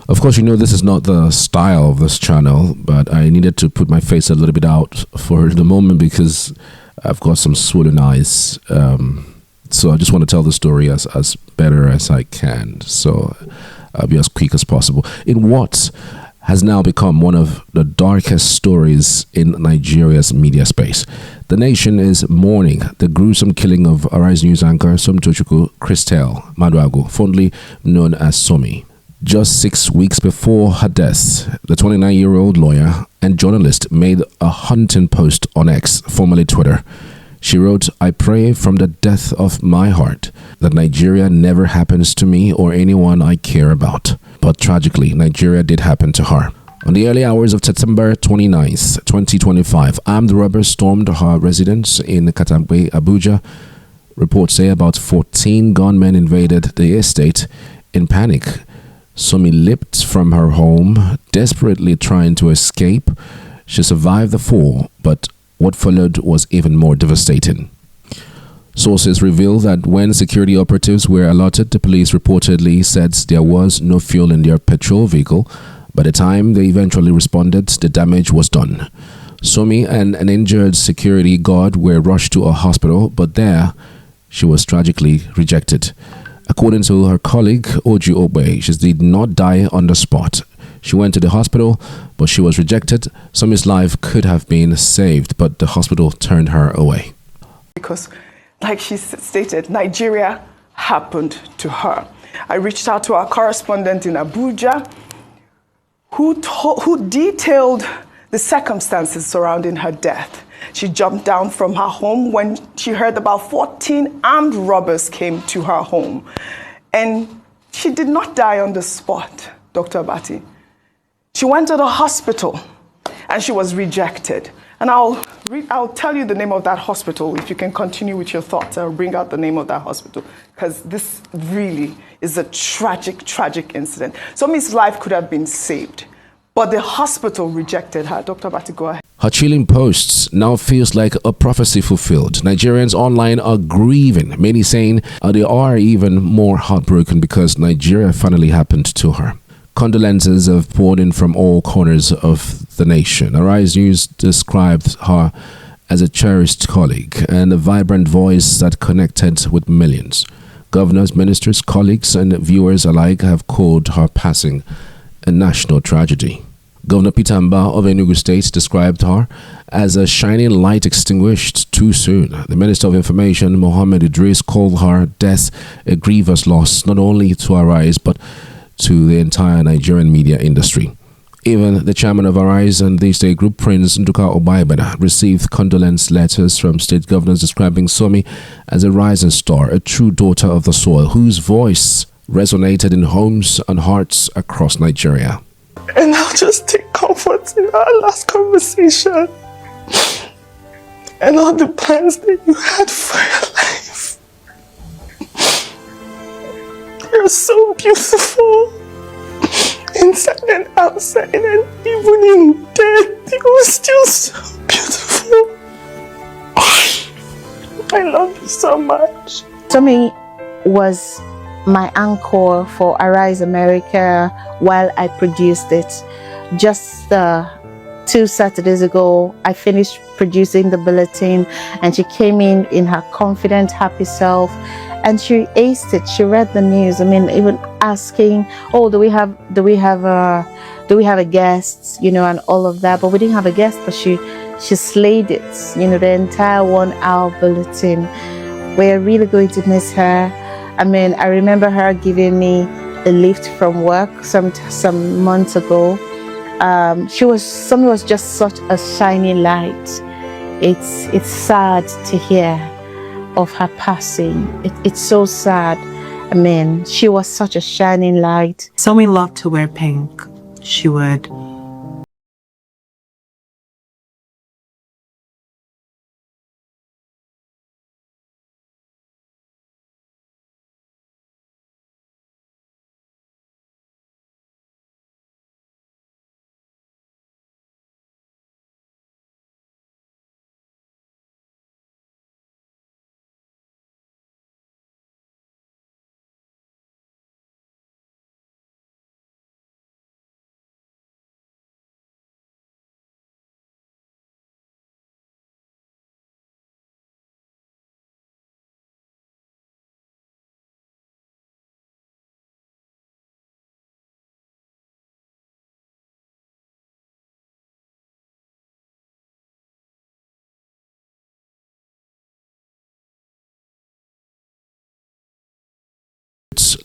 Of course, you know this is not the style of this channel, but I needed to put my face a little bit out for the moment because I've got some swollen eyes. So I just want to tell the story as better as I can. So I'll be as quick as possible. In what has now become one of the darkest stories in Nigeria's media space, the nation is mourning the gruesome killing of Arise News anchor Somi Christelle Maduagwu, fondly known as Somi. Just 6 weeks before her death, the 29-year-old lawyer and journalist made a haunting post on X, formerly Twitter. She wrote, "I pray from the depth of my heart that Nigeria never happens to me or anyone I care about." But tragically, Nigeria did happen to her. On the early hours of September 29th, 2025, armed robbers stormed her residence in Katangbe, Abuja. Reports say about 14 gunmen invaded the estate. In panic, Somi leapt from her home, desperately trying to escape. She survived the fall, but what followed was even more devastating. Sources reveal that when security operatives were alerted, the police reportedly said there was no fuel in their patrol vehicle. By the time they eventually responded, the damage was done. Somi and an injured security guard were rushed to a hospital, but there she was tragically rejected. According to her colleague, Oju Ogbe, she did not die on the spot. She went to the hospital, but she was rejected. Somi's life could have been saved, but the hospital turned her away. Because, like she stated, Nigeria happened to her. I reached out to our correspondent in Abuja, who detailed the circumstances surrounding her death. She jumped down from her home when she heard about 14 armed robbers came to her home. And she did not die on the spot, Dr. Abati. She went to the hospital and she was rejected. And I'll tell you the name of that hospital. If you can continue with your thoughts, I'll bring out the name of that hospital, because this really is a tragic, tragic incident. Somi's life could have been saved, but the hospital rejected her. Dr. Abati, go ahead. Her chilling posts now feels like a prophecy fulfilled. Nigerians online are grieving, many saying they are even more heartbroken because Nigeria finally happened to her. Condolences have poured in from all corners of the nation. Arise News described her as a cherished colleague and a vibrant voice that connected with millions. Governors, ministers, colleagues, and viewers alike have called her passing a national tragedy. Governor Peter Mbah of Enugu State described her as a shining light extinguished too soon. The Minister of Information, Mohammed Idris, called her death a grievous loss not only to Arise but to the entire Nigerian media industry. Even the chairman of Arise and the state group, Prince Nduka Obaibena, received condolence letters from state governors describing Somi as a rising star, a true daughter of the soil, whose voice resonated in homes and hearts across Nigeria. And I'll just take comfort in our last conversation and all the plans that you had for your life. You're so beautiful, inside and outside, and even in death, you're still so beautiful. I love you so much. Somi was my anchor for Arise America while I produced it. Just 2 Saturdays ago, I finished producing the bulletin, and she came in her confident, happy self, and she aced it. She read the news. I mean, even asking, "Oh, do we have a guest?" You know, and all of that. But we didn't have a guest, but she slayed it. You know, the entire 1-hour bulletin. We're really going to miss her. I mean, I remember her giving me a lift from work some months ago. Somi was just such a shining light. It's sad to hear of her passing. It's so sad. I mean, she was such a shining light. Somi loved to wear pink. She would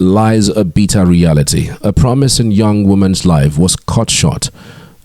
lies a bitter reality. A promising young woman's life was cut short,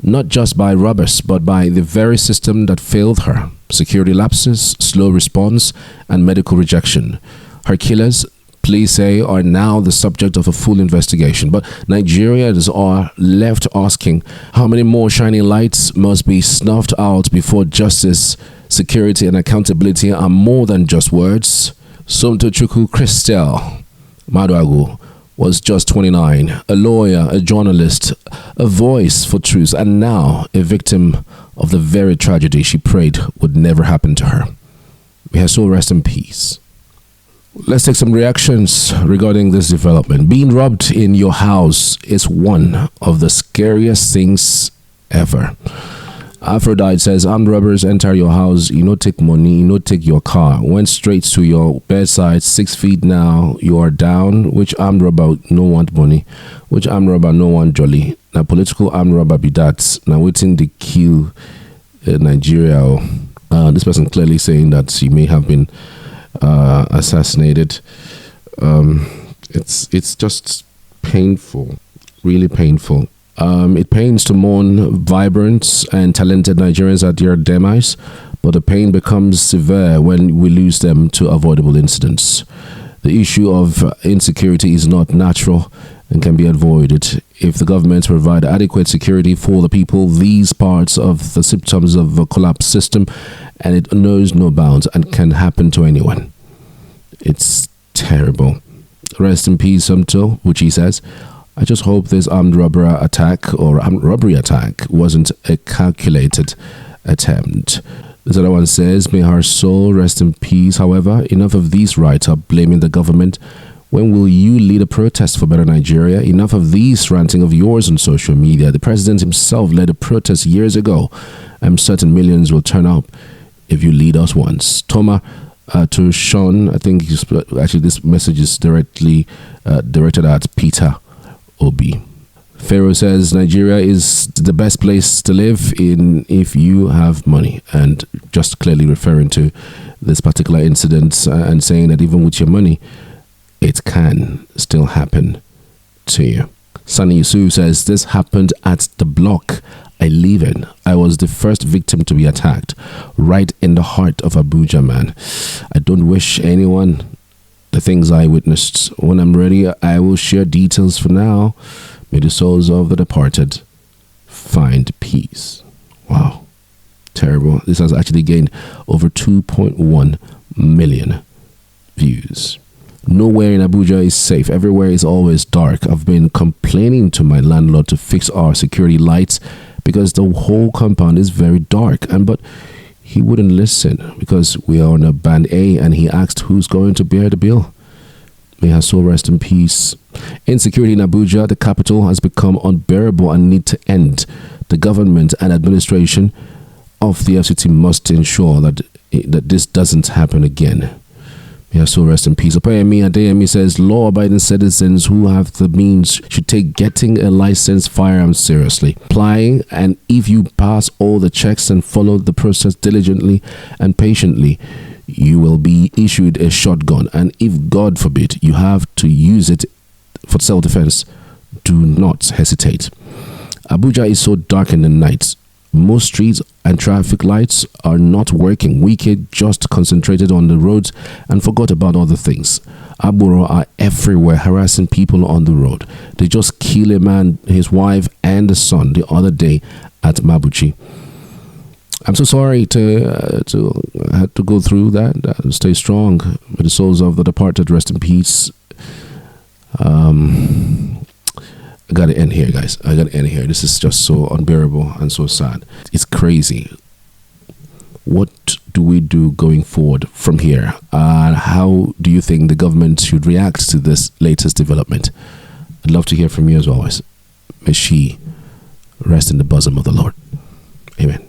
not just by robbers, but by the very system that failed her. Security lapses, slow response, and medical rejection. Her killers, police say, are now the subject of a full investigation. But Nigerians are left asking how many more shining lights must be snuffed out before justice, security, and accountability are more than just words. Somtochukwu Christel Maduagwu was just 29, a lawyer, a journalist, a voice for truth, and now a victim of the very tragedy she prayed would never happen to her. May her soul rest in peace. Let's take some reactions regarding this development. Being robbed in your house is one of the scariest things ever. Aphrodite says, armed robbers enter your house, you no take money, you no take your car. Went straight to your bedside, 6 feet now, you are down. Which armed robber no want money? Which armed robber no want jolly? Now political armed robber be that. Now waiting the kill Nigeria. This person clearly saying that she may have been assassinated. It's just painful, really painful. It pains to mourn vibrant and talented Nigerians at their demise, but the pain becomes severe when we lose them to avoidable incidents. The issue of insecurity is not natural and can be avoided. If the government provide adequate security for the people, these parts of the symptoms of a collapsed system, and it knows no bounds and can happen to anyone. It's terrible. Rest in peace, Somto, which he says. I just hope this armed robbery attack wasn't a calculated attempt. This other one says, may her soul rest in peace. However, enough of these write-up blaming the government. When will you lead a protest for better Nigeria? Enough of these ranting of yours on social media. The president himself led a protest years ago. I'm certain millions will turn up if you lead us once. Toma, to Sean, I think actually this message is directly directed at Peter Obi. Pharaoh says Nigeria is the best place to live in if you have money, and just clearly referring to this particular incident and saying that even with your money, it can still happen to you. Sunny Yusuf says this happened at the block I live in. I was the first victim to be attacked right in the heart of Abuja, man. I don't wish anyone the things I witnessed. When I'm ready, I will share details. For now, may the souls of the departed find peace. Wow. Terrible. This has actually gained over 2.1 million views. Nowhere in Abuja is safe. Everywhere is always dark. I've been complaining to my landlord to fix our security lights because the whole compound is very dark. But he wouldn't listen because we are on a band A, and he asked who's going to bear the bill. May her soul rest in peace. Insecurity in Abuja, the capital, has become unbearable and need to end. The government and administration of the FCT must ensure that this doesn't happen again. May her soul rest in peace. Opeyemi Adeyemi says law-abiding citizens who have the means should take getting a licensed firearm seriously. Applying, and if you pass all the checks and follow the process diligently and patiently, you will be issued a shotgun. And if, God forbid, you have to use it for self-defense, do not hesitate. Abuja is so dark in the night. Most streets and traffic lights are not working. Wicked just concentrated on the roads and forgot about other things. Agboro are everywhere harassing people on the road. They just killed a man, his wife, and the son the other day at Mabuchi. I'm so sorry to have to go through that. Stay strong. May the souls of the departed rest in peace. I gotta end here, guys. I gotta end here. This is just so unbearable and so sad. It's crazy. What do we do going forward from here? How do you think the government should react to this latest development? I'd love to hear from you as always. May she rest in the bosom of the Lord. Amen.